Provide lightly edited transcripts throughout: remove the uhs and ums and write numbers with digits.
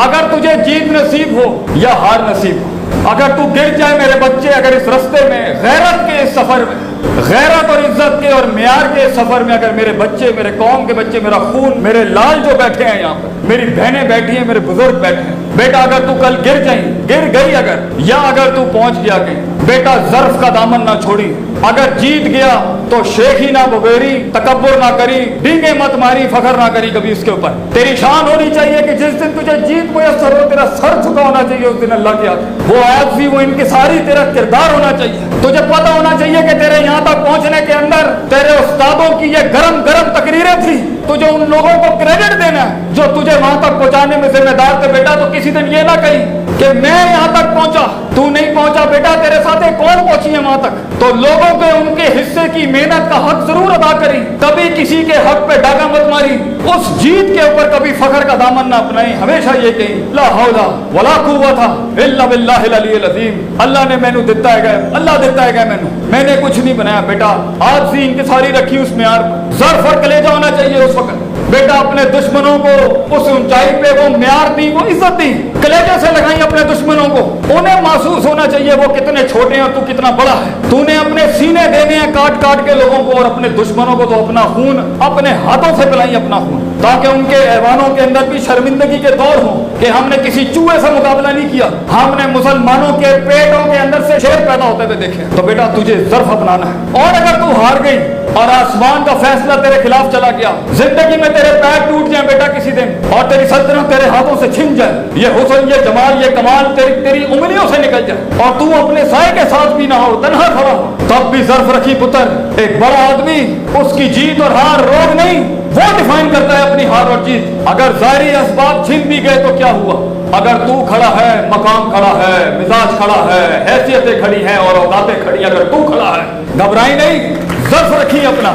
अगर तुझे जीत नसीब हो या हार नसीब हो, अगर तू गिर जाए मेरे बच्चे, अगर इस रास्ते में गैरत के इस सफर में, गैरत और इज्जत के और मेयार के सफर में अगर मेरे बच्चे, मेरे कौम के बच्चे, मेरा खून, मेरे लाल जो बैठे हैं यहाँ पर, मेरी बहनें बैठी हैं, मेरे बुजुर्ग बैठे हैं, बेटा अगर तू कल गिर गई अगर, या अगर तू पहुंच गया कहीं, बेटा ज़र्फ का दामन ना छोड़ी, अगर जीत गया तो शेखी ना बगेरी, तकब्बुर ना करी, डींगे मत मारी, फखर ना करी कभी इसके ऊपर। तेरी शान होनी चाहिए कि जिस दिन तुझे जीत मुयस्सर हो, तेरा सर झुका होना चाहिए उस दिन अल्लाह के आगे। वो आज़ी, वो इनकिसारी तेरा किरदार होना चाहिए। तुझे पता होना चाहिए कि तेरे यहाँ तक पहुँचने के अंदर तेरे उस्तादों की ये गरम गरम तकरीरें थी। तुझे उन लोगों को क्रेडिट देना है जो तुझे वहां तक पहुंचाने में जिम्मेदार थे। बेटा तो किसी दिन ये ना कही कि मैं यहाँ तक पहुंचा, तू नहीं पहुंचा, बेटा तेरे साथ एक कौन पहुंची है वहां तक। तो लोगों के उनके हिस्से की मेहनत का हक जरूर अदा करी, कभी किसी के हक पे डाका मत मारी, उस जीत के ऊपर कभी फखर का दामन ना अपनाई। हमेशा ये कही ला हौला वला कुव्वता इल्ला बिल्लाहिल अलील अज़ीम। अल्लाह ने मैनू दिता है, अल्लाह दिता है मैंने कुछ नहीं बनाया। बेटा आज़ी इंकिसारी रखी उस म्यार पर, ज़र्फ़ और कलेजा होना चाहिए उस वक्त। बेटा अपने दुश्मनों को उस ऊंचाई पे वो म्यार दी, वो इज्जत दी, कलेजे से लगाई अपने दुश्मनों को। उन्हें महसूस होना चाहिए वो कितने छोटे हैं और तू कितना बड़ा है। तूने अपने सीने देने हैं काट काट के लोगों को, और अपने दुश्मनों को तो अपना खून अपने हाथों से पिलाई अपना खून, ताकि उनके ऐवानों के अंदर भी शर्मिंदगी के दौर हो कि हमने किसी चूहे से मुकाबला नहीं किया, हमने मुसलमानों के पेटों के अंदर से शेर पैदा होते हुए देखे। तो बेटा तुझे ज़र्फ़ अपनाना है। और अगर तू हार गई और आसमान का फैसला तेरे खिलाफ चला गया, जिंदगी में तेरे पैर टूट जाए बेटा किसी दिन, और तेरी सल्तनत तेरे हाथों से छिन जाए, ये हुस्न, ये जमाल, ये कमाल तेरी उंगलियों से निकल जाए, और तू अपने साए के साथ भी ना हो, तन्हा खड़ा हो, तब भी ज़र्फ़ रखी पुत्र। एक बड़ा आदमी, उसकी जीत और हार रोग नहीं, वो डिफाइन करता है अपनी हार और जीत। अगर ज़ाहिरी असबाब छिन भी गए तो क्या हुआ, अगर तू खड़ा है, मकाम खड़ा है, मिजाज खड़ा है, हैसियतें खड़ी हैं और औकातें खड़ी, अगर तू खड़ा है, घबराई नहीं, ज़र्फ़ रखी अपना।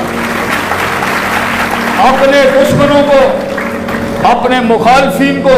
अपने दुश्मनों को, अपने मुखालफीन को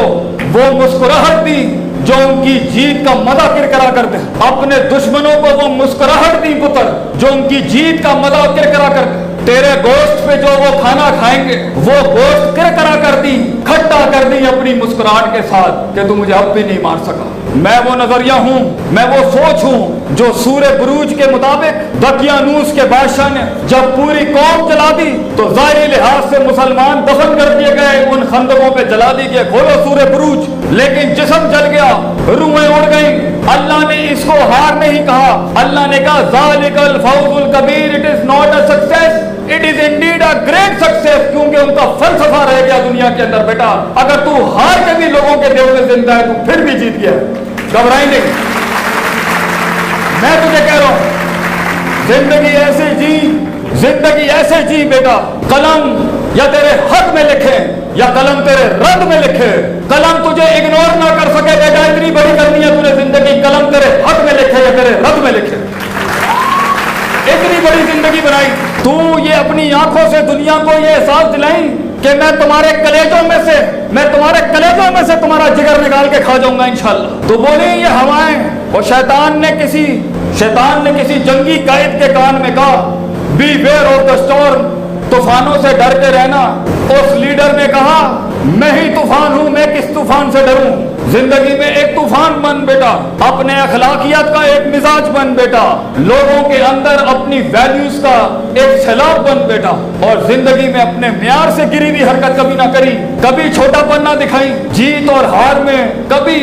वो मुस्कुराहट दी जो उनकी जीत का मजा किरकिरा करते हैं। अपने दुश्मनों को वो मुस्कुराहट दी पुत्र जो उनकी जीत का मजा किरकिरा करते हैं। तेरे गोश्त पे जो वो खाना खाएंगे वो गोश्त किरकिरा कर दी, खट्टा कर दी अपनी मुस्कुराहट के साथ कि तू मुझे अब भी नहीं मार सका। मैं वो नजरिया हूँ, मैं वो सोच हूँ जो सूरे बुरूज के मुताबिक दकियानूस के बादशाह ने जब पूरी कौम जला दी तो ज़ाहिरी लिहाज से मुसलमान दफन कर दिए गए, उन खंदकों पे जला दी गए, खोलो सूरे बुरूज, लेकिन जिस्म जल गया, रूहें उड़ गई। अल्लाह ने इसको हार नहीं कहा, अल्लाह ने कहा ज़ालिकल फौजुल कबीर, it is not a success, it is indeed a great success, क्योंकि उनका फलसफा रह गया दुनिया के अंदर। बेटा अगर तू हार के भी लोगों के देव में जिंदा है तू फिर भी जीत गया, घबराई नहीं। मैं तुझे कह रहा हूं जिंदगी ऐसे जी, जिंदगी ऐसे जी बेटा, कलम या तेरे हक में लिखे या कलम तेरे रद्द में लिखे, कलम तुझे इग्नोर ना कर सके बेटा, इतनी बड़ी करनी है तूने जिंदगी, कलम तेरे हक में लिखे या तेरे रद्द में लिखे, इतनी बड़ी जिंदगी बनाई। तू ये अपनी आंखों से दुनिया को ये एहसास दिलाई कि मैं तुम्हारे कलेजों में से, मैं तुम्हारे कलेजों में से तुम्हारा जिगर निकाल के खा जाऊंगा इंशाल्लाह। तो बोले ये हवाएं, और शैतान ने किसी जंगी कायद के कान में कहा beware of the storm, तूफानों से डर के रहना। उस लीडर ने कहा मैं ही तूफान हूं, मैं किस तूफान से डरूं। जिंदगी में एक तूफान बन बेटा, अपने अखलाकियात का एक मिजाज बन बेटा, लोगों के अंदर अपनी वैल्यूज का एक सैलाब बन बेटा, और जिंदगी में अपने म्यार से गिरी हुई हरकत कभी ना करी, कभी छोटापन ना दिखाई, जीत और हार में कभी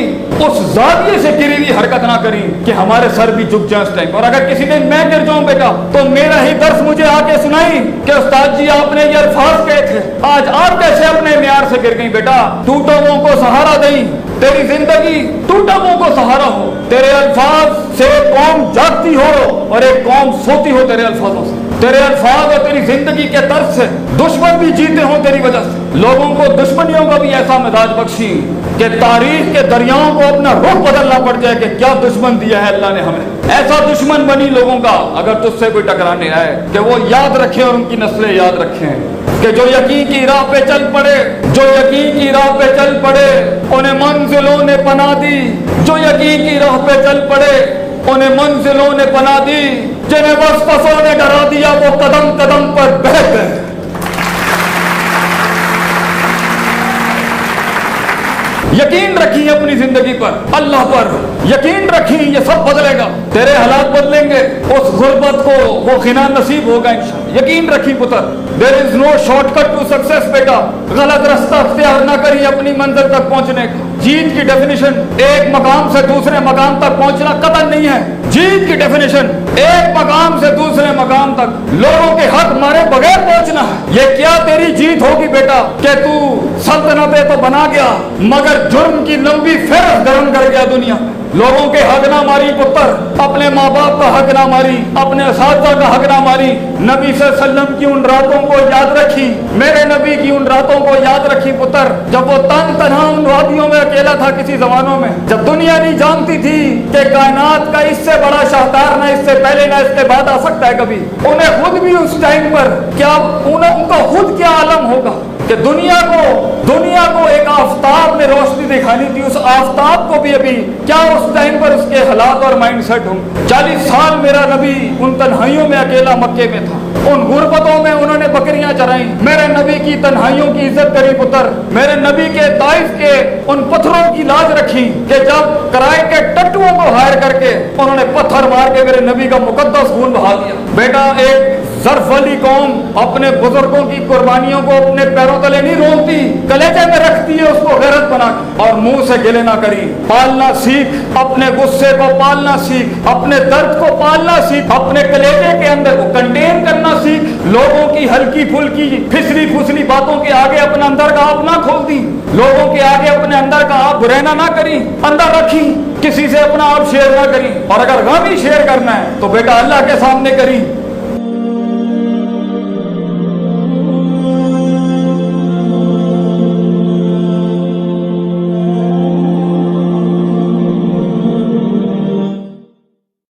उस जाविये से गिरी हुई हरकत ना करी कि हमारे सर भी झुक जाए उस टाइम। और अगर किसी दिन मैं गिर जाऊं बेटा तो मेरा ही दर्स मुझे आके सुनाई कि उस्ताद जी आपने ये अल्फाज कहे थे, आज आप कैसे अपने म्यार से गिर गई बेटा। टूटों को सहारा दई, तेरी जिंदगी टूटों को सहारा हो, तेरे अल्फाज से कौम जागती हो और एक कौम सोती हो तेरे अल्फाजों से, तेरे अल्फाज और तेरी जिंदगी के तर्ज से दुश्मन भी जीते हो तेरी वजह से। लोगों को दुश्मनियों का भी ऐसा मिजाज बख्शी कि तारीख के दरियाओं को अपना रुख बदलना पड़ जाए कि क्या दुश्मन दिया है अल्लाह ने हमें। ऐसा दुश्मन बनी लोगों का अगर तुझसे कोई टकराने आए कि वो याद रखें और उनकी नस्लें याद रखें कि जो यकीन की राह पे चल पड़े, जो यकीन की राह पे चल पड़े उन्हें मंजिलों ने पनाह दी, जो यकीन की राह पे चल पड़े उन्हें मंजिलों ने पनाह दी, जिन्हें वसवसों ने डरा दिया वो कदम कदम पर बह गए। یقین رکھی اپنی زندگی پر، اللہ پر یقین رکھی، یہ سب بدلے گا، تیرے حالات بدلیں گے، اس غربت کو وہ غنا نصیب ہوگا انشاءاللہ۔ یقین رکھی پتر، there is no shortcut to success بیٹا، غلط راستہ اختیار نہ کری اپنی منزل تک پہنچنے کا۔ جیت کی ڈیفینیشن ایک مقام سے دوسرے مقام تک پہنچنا قطعا نہیں ہے، جیت کی ڈیفینیشن ایک مقام سے دوسرے مقام تک لوگوں کے حق مارے بغیر پہنچنا ہے۔ یہ کیا تیری جیت ہوگی بیٹا کہ تو سلطنتیں تو بنا گیا مگر جرم کی لمبی فہرست گرم کر گیا دنیا میں۔ لوگوں کے حق نہ ماری پتر، اپنے ماں باپ کا حق نہ ماری، اپنے اساتذہ کا حق نہ ماری، نبی صلی اللہ علیہ وسلم کی ان راتوں کو یاد رکھی، میرے نبی کی ان راتوں کو یاد رکھی پتر، جب وہ تنہا ان وادیوں میں اکیلا تھا کسی زمانوں میں، جب دنیا نہیں جانتی تھی کہ کائنات کا اس سے بڑا شاہکار نہ اس سے پہلے نہ اس کے بعد آ سکتا ہے کبھی۔ انہیں خود بھی اس ٹائم پر کیا ان کا خود کیا عالم ہوگا کہ دنیا کو ایک آفتاب نے روشنی دکھانی تھی، اس آفتاب کو بھی ابھی کیا اس ٹائم پر اس کے حالات اور مائنڈ سیٹ ہوں۔ 40 سال میرا نبی ان تنہائیوں میں اکیلا مکے میں تھا، ان غربتوں میں انہوں نے بکریاں چرائیں، میرے نبی کی تنہائیوں کی عزت کری پتر، میرے نبی کے طائف کے ان پتھروں کی لاج رکھی کہ جب کرائے کے ٹٹوؤں کو ہائر کر کے انہوں نے پتھر مار کے میرے نبی کا مقدس خون بہا دیا۔ بیٹا ایک ظرف والی قوم اپنے بزرگوں کی قربانیوں کو اپنے پیروں تلے نہیں رونتی، کلیجے میں رکھتی ہے اس کو غیرت بنا کے، اور منہ سے گلے نہ کری۔ پالنا سیکھ، اپنے غصے کو پالنا سیکھ، اپنے درد کو پالنا سیکھ، اپنے کلیجے کے اندر کو کنٹین کرنا سیکھ۔ لوگوں کی ہلکی پھلکی پھسلی پھسلی باتوں کے آگے اپنے اندر کا آپ نہ کھول دی، لوگوں کے آگے اپنے اندر کا آپ رہنا نہ کری، اندر رکھی، کسی سے اپنا آپ شیئر نہ کری، اور اگر غم ہی شیئر کرنا ہے تو بیٹا اللہ کے سامنے کری۔